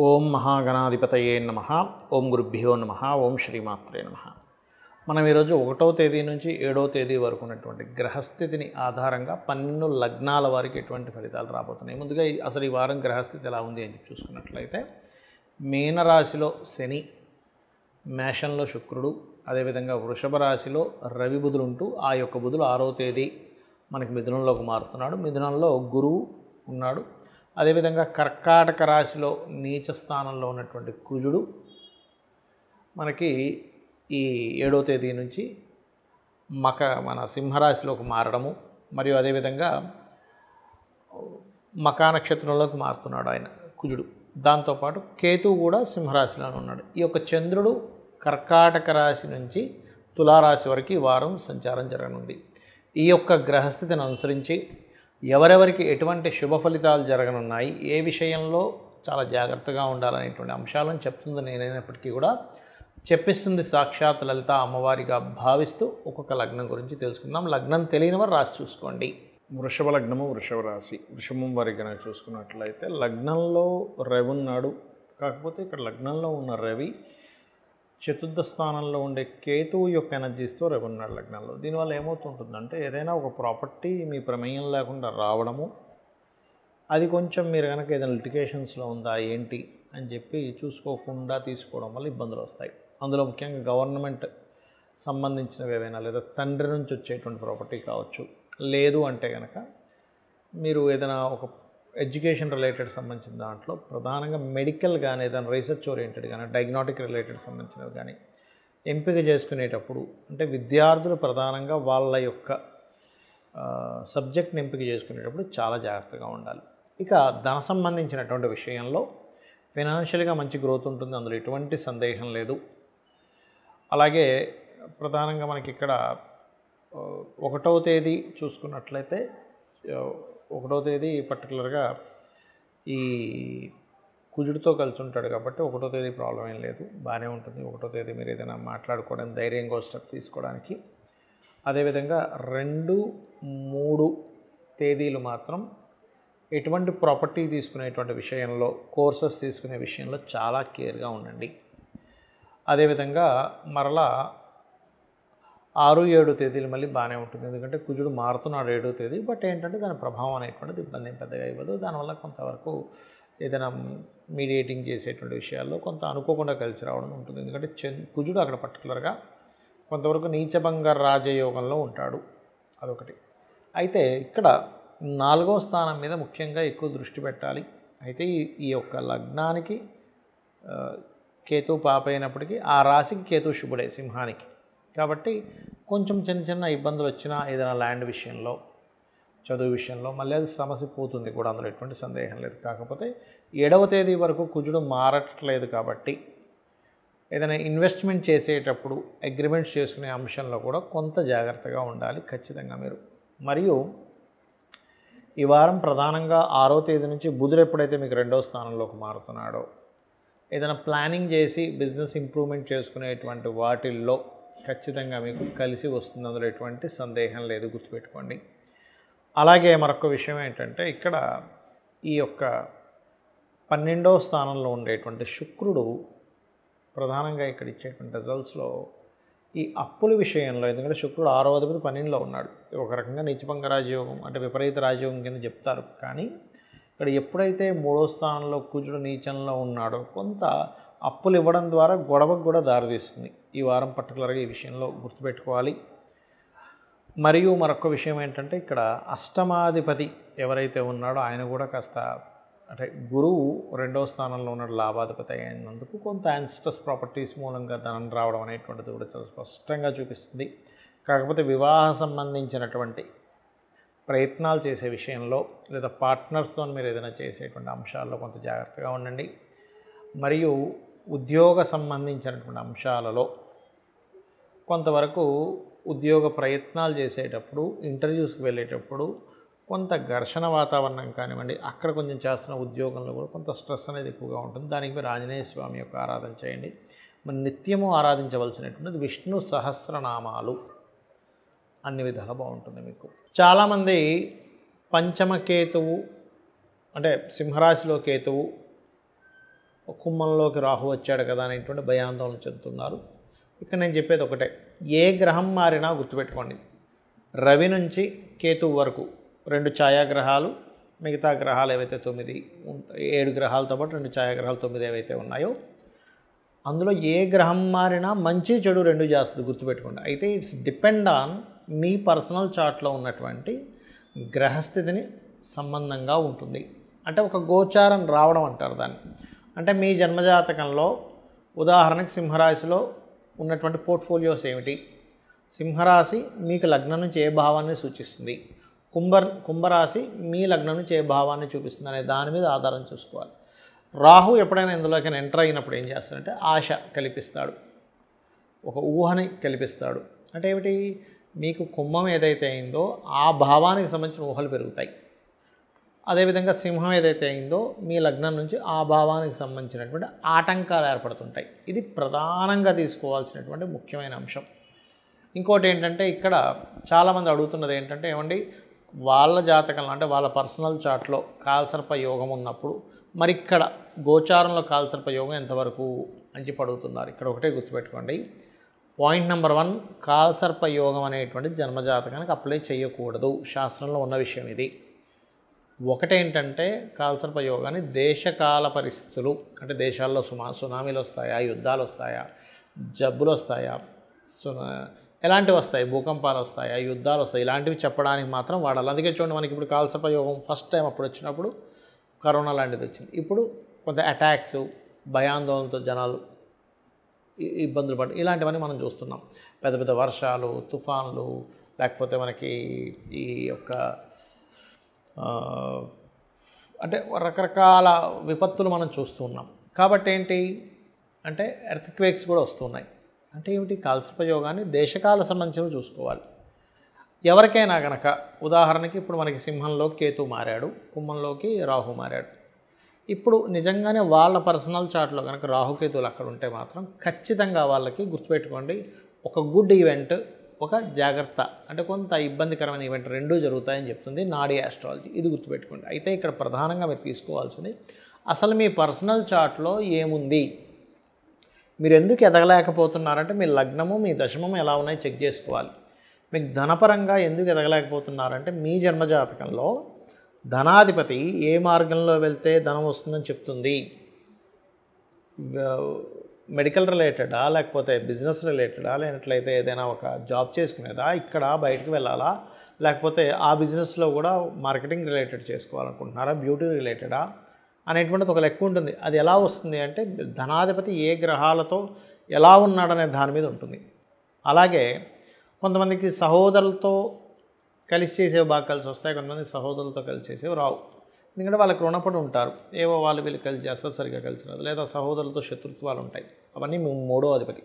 ఓం మహాగణాధిపతయే నమః. ఓం గురుభ్యో నమః. ఓం శ్రీమాత్రే నమః. మనం ఈరోజు 1వ తేదీ నుంచి 7వ తేదీ వరకు ఉన్నటువంటి గ్రహస్థితిని ఆధారంగా 12 లగ్నాల వారికి ఎటువంటి ఫలితాలు రాబోతున్నాయి. ముందుగా అసలు ఈ వారం గ్రహస్థితి ఎలా ఉంది అని చూసుకున్నట్లయితే మీనరాశిలో శని, మేషంలో శుక్రుడు, అదేవిధంగా వృషభ రాశిలో రవి బుధులు ఉంటూ ఆ యొక్క బుధులు 6వ తేదీ మనకి మిథునంలోకి మారుతున్నాడు. మిథునంలో గురువు ఉన్నాడు. అదేవిధంగా కర్కాటక రాశిలో నీచ స్థానంలో ఉన్నటువంటి కుజుడు మనకి ఈ 7వ తేదీ నుంచి మన సింహరాశిలోకి మారడము, మరియు అదేవిధంగా మకా నక్షత్రంలోకి మారుతున్నాడు ఆయన కుజుడు. దాంతోపాటు కేతువు కూడా సింహరాశిలోనే ఉన్నాడు. ఈ యొక్క చంద్రుడు కర్కాటక రాశి నుంచి తులారాశి వరకు ఈ వారం సంచారం జరగనుంది. ఈ యొక్క గ్రహస్థితిని అనుసరించి ఎవరెవరికి ఎటువంటి శుభ ఫలితాలు జరగనున్నాయి, ఏ విషయంలో చాలా జాగ్రత్తగా ఉండాలనేటువంటి అంశాలను చెప్తుంది నేనైనప్పటికీ కూడా చెప్పిస్తుంది సాక్షాత్ లలిత అమ్మవారిగా భావిస్తూ ఒక్కొక్క లగ్నం గురించి తెలుసుకుందాం. లగ్నం తెలియని వారు రాసి చూసుకోండి. వృషభ లగ్నము, వృషభ రాశి, వృషభం వారికి కనుక చూసుకున్నట్లయితే లగ్నంలో రవి ఉన్నాడు. కాకపోతే ఇక్కడ లగ్నంలో ఉన్న రవి చతుర్థ స్థానంలో ఉండే కేతువు యొక్క ఎనర్జీస్తో రవి ఉన్నాడు లగ్నంలో. దీనివల్ల ఏమవుతుంటుందంటే ఏదైనా ఒక ప్రాపర్టీ మీ ప్రమేయం లేకుండా రావడము, అది కొంచెం మీరు కనుక ఏదైనా లిటిగేషన్స్లో ఉందా ఏంటి అని చెప్పి చూసుకోకుండా తీసుకోవడం వల్ల ఇబ్బందులు వస్తాయి. అందులో ముఖ్యంగా గవర్నమెంట్ సంబంధించినవి ఏవైనా, లేదా తండ్రి నుంచి వచ్చేటువంటి ప్రాపర్టీ కావచ్చు. లేదు అంటే కనుక మీరు ఏదైనా ఒక ఎడ్యుకేషన్ రిలేటెడ్ సంబంధించిన దాంట్లో ప్రధానంగా మెడికల్ కానీ ఏదైనా రీసెర్చ్ ఓరియంటెడ్ కానీ డయాగ్నోటిక్ రిలేటెడ్ సంబంధించినవి కానీ ఎంపిక చేసుకునేటప్పుడు, అంటే విద్యార్థులు ప్రధానంగా వాళ్ళ యొక్క సబ్జెక్ట్ని ఎంపిక చేసుకునేటప్పుడు చాలా జాగ్రత్తగా ఉండాలి. ఇక ధన సంబంధించినటువంటి విషయంలో ఫైనాన్షియల్గా మంచి గ్రోత్ ఉంటుంది, అందులో ఎటువంటి సందేహం లేదు. అలాగే ప్రధానంగా మనకి ఇక్కడ 1వ తేదీ చూసుకున్నట్లయితే 1వ తేదీ పర్టికులర్గా ఈ కుజుడితో కలిసి ఉంటాడు కాబట్టి 1వ తేదీ ప్రాబ్లం ఏం లేదు, బాగానే ఉంటుంది. 1వ తేదీ మీరు ఏదైనా మాట్లాడుకోవడానికి ధైర్యంగా స్టెప్ తీసుకోవడానికి. అదేవిధంగా 2, 3 తేదీలు మాత్రం ఎటువంటి ప్రాపర్టీ తీసుకునేటువంటి విషయంలో, కోర్సెస్ తీసుకునే విషయంలో చాలా కేర్గా ఉండండి. అదేవిధంగా మరలా 6, 7 తేదీలు మళ్ళీ బాగానే ఉంటుంది, ఎందుకంటే కుజుడు మారుతున్నాడు 7వ తేదీ. బట్ ఏంటంటే దాని ప్రభావం అనేటువంటిది ఇబ్బంది ఏం పెద్దగా ఇవ్వదు. దానివల్ల కొంతవరకు ఏదైనా మీడియేటింగ్ చేసేటువంటి విషయాల్లో కొంత అనుకోకుండా కలిసి రావడం ఉంటుంది, ఎందుకంటే కుజుడు అక్కడ పర్టికులర్గా కొంతవరకు నీచభంగ రాజయోగంలో ఉంటాడు, అదొకటి. అయితే ఇక్కడ 4వ స్థానం మీద ముఖ్యంగా ఎక్కువ దృష్టి పెట్టాలి. అయితే ఈ యొక్క లగ్నానికి కేతువు పాప అయినప్పటికీ ఆ రాశికి కేతువు శుభుడే సింహానికి, కాబట్టి కొంచెం చిన్న చిన్న ఇబ్బందులు వచ్చినా ఏదైనా ల్యాండ్ విషయంలో, చదువు విషయంలో మళ్ళీ అది సమస్య పోతుంది కూడా, అందులో ఎటువంటి సందేహం లేదు. కాకపోతే 7వ తేదీ వరకు కుజుడు మారట్లేదు కాబట్టి ఏదైనా ఇన్వెస్ట్మెంట్ చేసేటప్పుడు అగ్రిమెంట్స్ చేసుకునే అంశంలో కూడా కొంత జాగ్రత్తగా ఉండాలి ఖచ్చితంగా మీరు. మరియు ఈ వారం ప్రధానంగా 6వ తేదీ నుంచి బుధుడు ఎప్పుడైతే మీకు 2వ స్థానంలోకి మారుతున్నాడో, ఏదైనా ప్లానింగ్ చేసి బిజినెస్ ఇంప్రూవ్మెంట్ చేసుకునేటువంటి వాటిల్లో ఖచ్చితంగా మీకు కలిసి వస్తుంది, అందులో ఎటువంటి సందేహం లేదు, గుర్తుపెట్టుకోండి. అలాగే మరొక విషయం ఏంటంటే ఇక్కడ ఈ యొక్క 12వ స్థానంలో ఉండేటువంటి శుక్రుడు ప్రధానంగా ఇక్కడ ఇచ్చేటువంటి రిజల్ట్స్లో ఈ అప్పుల విషయంలో, ఎందుకంటే శుక్రుడు 6వ అధిపతి 12లో ఉన్నాడు, ఒక రకంగా నీచభంగ రాజయోగం అంటే విపరీత రాజయోగం కింద చెప్తారు. కానీ ఇక్కడ ఎప్పుడైతే 3వ స్థానంలో కుజుడు నీచంలో ఉన్నాడో కొంత అప్పులు ఇవ్వడం ద్వారా గొడవకు కూడా దారితీస్తుంది. ఈ వారం పర్టికులర్గా ఈ విషయంలో గుర్తుపెట్టుకోవాలి. మరియు మరొక విషయం ఏంటంటే ఇక్కడ అష్టమాధిపతి ఎవరైతే ఉన్నాడో ఆయన కూడా కాస్త, అంటే గురువు 2వ స్థానంలో ఉన్నాడు, లాభాధిపతి అయినందుకు కొంత యాన్స్టస్ ప్రాపర్టీస్ మూలంగా ధనం రావడం అనేటువంటిది కూడా చాలా స్పష్టంగా చూపిస్తుంది. కాకపోతే వివాహ సంబంధించినటువంటి ప్రయత్నాలు చేసే విషయంలో, లేదా పార్ట్నర్స్తో మీరు ఏదైనా చేసేటువంటి అంశాల్లో కొంత జాగ్రత్తగా ఉండండి. మరియు ఉద్యోగ సంబంధించినటువంటి అంశాలలో కొంతవరకు ఉద్యోగ ప్రయత్నాలు చేసేటప్పుడు, ఇంటర్వ్యూస్కి వెళ్ళేటప్పుడు కొంత ఘర్షణ వాతావరణం కానివ్వండి, అక్కడ కొంచెం చేస్తున్న ఉద్యోగంలో కూడా కొంత స్ట్రెస్ అనేది ఎక్కువగా ఉంటుంది. దానికి మీరు ఆంజనేయ స్వామి యొక్క ఆరాధన చేయండి. మరి నిత్యము ఆరాధించవలసినటువంటిది విష్ణు సహస్రనామాలు, అన్ని విధాలు బాగుంటుంది మీకు. చాలామంది పంచమ కేతువు అంటే సింహరాశిలో కేతువు, కుంభంలోకి రాహు వచ్చాడు కదా అనేటువంటి భయాందోళన చెందుతున్నారు. ఇక్కడ నేను చెప్పేది ఒకటే, ఏ గ్రహం మారినా గుర్తుపెట్టుకోండి, రవి నుంచి కేతువు వరకు 2 ఛాయాగ్రహాలు, మిగతా గ్రహాలు ఏవైతే 7 గ్రహాలతో పాటు 2 ఛాయాగ్రహాలు 9 ఏవైతే ఉన్నాయో అందులో ఏ గ్రహం మారినా మంచి చెడు 2 చేస్తుంది, గుర్తుపెట్టుకోండి. అయితే ఇట్స్ డిపెండ్ ఆన్ మీ పర్సనల్ చార్ట్లో ఉన్నటువంటి గ్రహస్థితిని సంబంధంగా ఉంటుంది. అంటే ఒక గోచారం రావడం అంటారు దాన్ని. అంటే మీ జన్మజాతకంలో ఉదాహరణకి సింహరాశిలో ఉన్నటువంటి పోర్ట్ఫోలియోస్ ఏమిటి, సింహరాశి మీకు లగ్నం నుంచి ఏ భావాన్ని సూచిస్తుంది, కుంభరాశి మీ లగ్నం నుంచి ఏ భావాన్ని చూపిస్తుంది అనే దాని మీద ఆధారం చూసుకోవాలి. రాహు ఎప్పుడైనా ఇందులోకి ఎంటర్ అయినప్పుడు ఏం చేస్తాడంటే ఆశ కల్పిస్తాడు, ఒక ఊహని కల్పిస్తాడు. అంటే ఏమిటి, మీకు కుంభం ఏదైతే అయిందో ఆ భావానికి సంబంధించిన ఊహలు పెరుగుతాయి. అదేవిధంగా సింహం ఏదైతే అయిందో మీ లగ్నం నుంచి ఆ భావానికి సంబంధించినటువంటి ఆటంకాలు ఏర్పడుతుంటాయి. ఇది ప్రధానంగా తీసుకోవాల్సినటువంటి ముఖ్యమైన అంశం. ఇంకోటి ఏంటంటే ఇక్కడ చాలామంది అడుగుతున్నది ఏంటంటే, ఏమండి వాళ్ళ జాతకంలో అంటే వాళ్ళ పర్సనల్ చార్ట్లో కాలసర్ప యోగం ఉన్నప్పుడు మరి ఇక్కడ గోచారంలో కాలసర్ప యోగం ఎంతవరకు అని చెప్పి అడుగుతున్నారు. ఇక్కడ ఒకటే గుర్తుపెట్టుకోండి, పాయింట్ నెంబర్ 1, కాలసర్ప యోగం అనేటువంటి జన్మజాతకానికి అప్లై చేయకూడదు, శాస్త్రంలో ఉన్న విషయం ఇది. ఒకటేంటంటే కాలసర్ప యోగాన్ని దేశకాల పరిస్థితులు, అంటే దేశాల్లో సునామీలు వస్తాయా, యుద్ధాలు వస్తాయా, జబ్బులు వస్తాయా, ఎలాంటివి వస్తాయి, భూకంపాలు వస్తాయా, యుద్ధాలు వస్తాయి, ఇలాంటివి చెప్పడానికి మాత్రం వాడాలి. అందుకే చూడండి, మనకి ఇప్పుడు కాలసర్ప యోగం ఫస్ట్ టైం అప్పుడు వచ్చినప్పుడు కరోనా లాంటిది వచ్చింది. ఇప్పుడు కొంత అటాక్స్, భయాందోళనతో జనాలు ఇబ్బందులు పడి ఇలాంటివన్నీ మనం చూస్తున్నాం. పెద్ద పెద్ద వర్షాలు, తుఫాన్లు, లేకపోతే మనకి ఈ యొక్క అంటే రకరకాల విపత్తులు మనం చూస్తున్నాం. కాబట్టి ఏంటి అంటే ఎర్త్క్వేక్స్ కూడా వస్తున్నాయి. అంటే ఏమిటి, కాలసర్ప యోగాన్ని దేశకాల సంబంధించినవి చూసుకోవాలి. ఎవరికైనా కనుక ఉదాహరణకి ఇప్పుడు మనకి సింహంలో కేతు మారాడు, కుంభంలోకి రాహు మారాడు. ఇప్పుడు నిజంగానే వాళ్ళ పర్సనల్ చార్ట్లో కనుక రాహుకేతువులు అక్కడ ఉంటే మాత్రం ఖచ్చితంగా వాళ్ళకి గుర్తుపెట్టుకోండి, ఒక గుడ్ ఈవెంట్, ఒక జాగ్రత్త, అంటే కొంత ఇబ్బందికరమైన ఈవెంట్ 2 జరుగుతాయని చెప్తుంది నాడీ ఆస్ట్రాలజీ. ఇది గుర్తుపెట్టుకోండి. అయితే ఇక్కడ ప్రధానంగా మీరు తీసుకోవాల్సింది అసలు మీ పర్సనల్ చార్ట్లో ఏముంది, మీరు ఎందుకు ఎదగలేకపోతున్నారంటే మీ లగ్నము మీ దశమము ఎలా ఉన్నాయో చెక్ చేసుకోవాలి. మీకు ధనపరంగా ఎందుకు ఎదగలేకపోతున్నారంటే మీ జన్మజాతకంలో ధనాధిపతి ఏ మార్గంలో వెళ్తే ధనం వస్తుందని చెప్తుంది. మెడికల్ రిలేటెడా, లేకపోతే బిజినెస్ రిలేటెడా, లేనట్లయితే ఏదైనా ఒక జాబ్ చేసుకునేదా, ఇక్కడ బయటకు వెళ్ళాలా, లేకపోతే ఆ బిజినెస్లో కూడా మార్కెటింగ్ రిలేటెడ్ చేసుకోవాలనుకుంటున్నారా, బ్యూటీ రిలేటెడా అనేటువంటిది ఒక లెక్క ఉంటుంది. అది ఎలా వస్తుంది అంటే ధనాధిపతి ఏ గ్రహాలతో ఎలా ఉన్నాడనే దాని మీద ఉంటుంది. అలాగే కొంతమందికి సహోదరులతో కలిసి చేసేవి బాగా కలిసి వస్తాయి, కొంతమంది సహోదరులతో కలిసి చేసేవి రావు. ఎందుకంటే వాళ్ళకి రుణపడి ఉంటారు, ఏవో వాళ్ళు వీళ్ళు కలిసి చేస్తారు, సరిగ్గా కలిసి రాదు, లేదా సహోదరులతో శత్రుత్వాలు ఉంటాయి. అవన్నీ 3వ అధిపతి.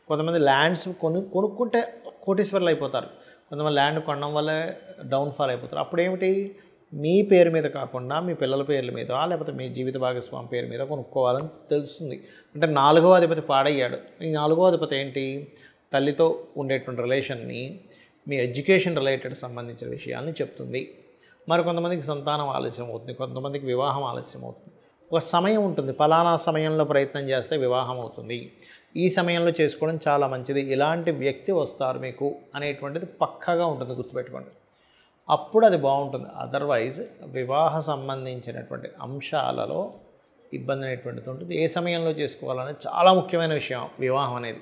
కొంతమంది ల్యాండ్స్ కొనుక్కుంటే కోటీశ్వర్లు అయిపోతారు, కొంతమంది ల్యాండ్ కొనడం వల్లే డౌన్ఫాల్ అయిపోతారు. అప్పుడు ఏమిటి, మీ పేరు మీద కాకుండా మీ పిల్లల పేర్ల మీద, లేకపోతే మీ జీవిత భాగస్వామి పేరు మీద కొనుక్కోవాలని తెలుస్తుంది. అంటే 4వ అధిపతి పాడయ్యాడు. ఈ 4వ అధిపతి ఏంటి, తల్లితో ఉండేటువంటి రిలేషన్ని, మీ ఎడ్యుకేషన్ రిలేటెడ్ సంబంధించిన విషయాల్ని చెప్తుంది. మరి కొంతమందికి సంతానం ఆలస్యం అవుతుంది, కొంతమందికి వివాహం ఆలస్యం అవుతుంది. ఒక సమయం ఉంటుంది, ఫలానా సమయంలో ప్రయత్నం చేస్తే వివాహం అవుతుంది, ఈ సమయంలో చేసుకోవడం చాలా మంచిది, ఇలాంటి వ్యక్తి వస్తారు మీకు అనేటువంటిది పక్కాగా ఉంటుంది, గుర్తుపెట్టుకోండి. అప్పుడు అది బాగుంటుంది. అదర్వైజ్ వివాహ సంబంధించినటువంటి అంశాలలో ఇబ్బంది అనేటువంటిది ఉంటుంది. ఏ సమయంలో చేసుకోవాలనేది చాలా ముఖ్యమైన విషయం వివాహం అనేది.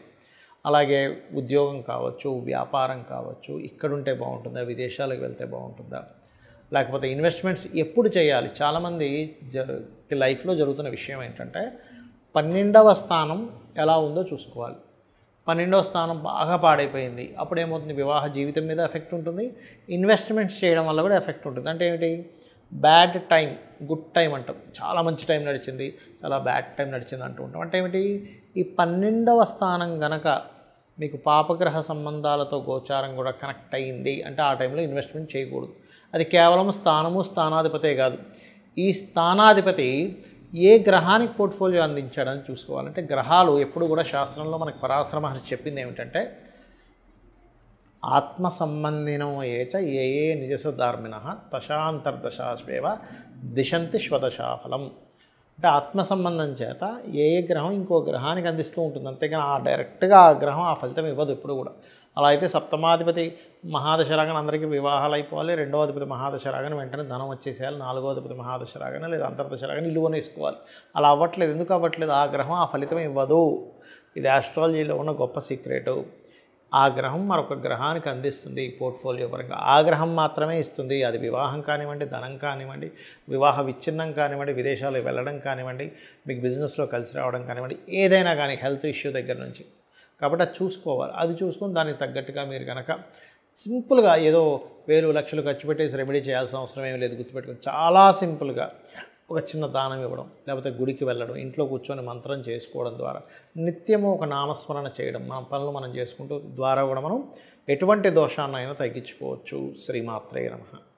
అలాగే ఉద్యోగం కావచ్చు, వ్యాపారం కావచ్చు, ఇక్కడుంటే బాగుంటుందా, విదేశాలకు వెళ్తే బాగుంటుందా, లేకపోతే ఇన్వెస్ట్మెంట్స్ ఎప్పుడు చేయాలి. చాలామంది లైఫ్లో జరుగుతున్న విషయం ఏంటంటే 12వ స్థానం ఎలా ఉందో చూసుకోవాలి. 12వ స్థానం బాగా పాడైపోయింది, అప్పుడు ఏమవుతుంది, వివాహ జీవితం మీద ఎఫెక్ట్ ఉంటుంది, ఇన్వెస్ట్మెంట్స్ చేయడం వల్ల కూడా ఎఫెక్ట్ ఉంటుంది. అంటే ఏమిటి, బ్యాడ్ టైం గుడ్ టైం అంటాం, చాలా మంచి టైం నడిచింది, చాలా బ్యాడ్ టైం నడిచింది అంటూ ఉంటాం. అంటే ఏమిటి, ఈ 12వ స్థానం గనక మీకు పాపగ్రహ సంబంధాలతో గోచారం కూడా కనెక్ట్ అయ్యింది అంటే ఆ టైంలో ఇన్వెస్ట్మెంట్ చేయకూడదు. అది కేవలం స్థానాధిపతే కాదు, ఈ స్థానాధిపతి ఏ గ్రహానికి పోర్ట్ఫోలియో అందించాడని చూసుకోవాలంటే గ్రహాలు ఎప్పుడు కూడా శాస్త్రంలో మనకి పరాశర మహర్షి చెప్పింది ఏమిటంటే ఆత్మ సంబంధినం ఏచ ఏ నిజసధార్మిణ దశాంతర్దశాశ్వేవ దిశంతి శ్వదశాఫలం. అంటే ఆత్మ సంబంధం చేత ఏ గ్రహం ఇంకో గ్రహానికి అందిస్తూ ఉంటుంది, అంతేగాని డైరెక్ట్గా ఆ గ్రహం ఆ ఫలితం ఇవ్వదు ఎప్పుడు కూడా. అలా అయితే సప్తమాధిపతి మహాదశ రాగానే అందరికీ వివాహాలు అయిపోవాలి, రెండవ అధిపతి మహాదశ రాగానే వెంటనే ధనం వచ్చేసేయాలి, నాలుగో అధిపతి మహాదశ రాగానే లేదా అంతర్దశ రాగానే ఇల్లు కొనేసుకోవాలి. అలా అవ్వట్లేదు. ఎందుకు అవ్వట్లేదు? ఆ గ్రహం ఆ ఫలితం ఇవ్వదు. ఇది ఆస్ట్రాలజీలో ఉన్న గొప్ప సీక్రెటు. ఆ గ్రహం మరొక గ్రహానికి అందిస్తుంది పోర్ట్ఫోలియో పరంగా. ఆ గ్రహం మాత్రమే ఇస్తుంది. అది వివాహం కానివ్వండి, ధనం కానివ్వండి, వివాహ విచ్ఛిన్నం కానివ్వండి, విదేశాలకు వెళ్ళడం కానివ్వండి, మీకు బిజినెస్లో కలిసి రావడం కానివ్వండి, ఏదైనా కానీ హెల్త్ ఇష్యూ దగ్గర నుంచి. కాబట్టి అది చూసుకోవాలి. అది చూసుకొని దానికి తగ్గట్టుగా మీరు కనుక సింపుల్గా ఏదో వేలు లక్షలు ఖర్చు పెట్టేసి రెమెడీ చేయాల్సిన అవసరం ఏమీ లేదు. గుర్తుపెట్టుకుని చాలా సింపుల్గా ఒక చిన్న దానం ఇవ్వడం, లేకపోతే గుడికి వెళ్ళడం, ఇంట్లో కూర్చొని మంత్రం చేసుకోవడం ద్వారా నిత్యము ఒక నామస్మరణ చేయడం, మన పనులు మనం చేసుకుంటూ ద్వారా కూడా మనం ఎటువంటి దోషాన్నైనా తగ్గించుకోవచ్చు. శ్రీమాత్రే నమః.